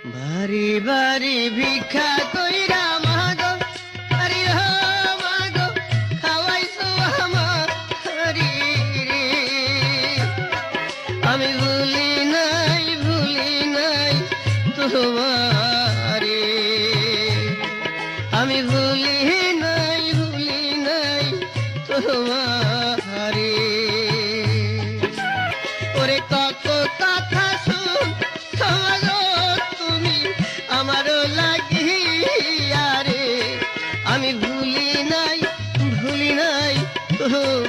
বাড়ি বাড়ি ভিক্ষা কইরা মাগো আরে হো মাগো খাওয়াইছো আমারি রে। আমি ভুলি নাই তোমারে, আমি ভুলি নাই তোমারে। ওরে কত কথা শুন মাগো তুমি আমারও লাগিয়া রে। আমি ভুলি নাই তোমারে।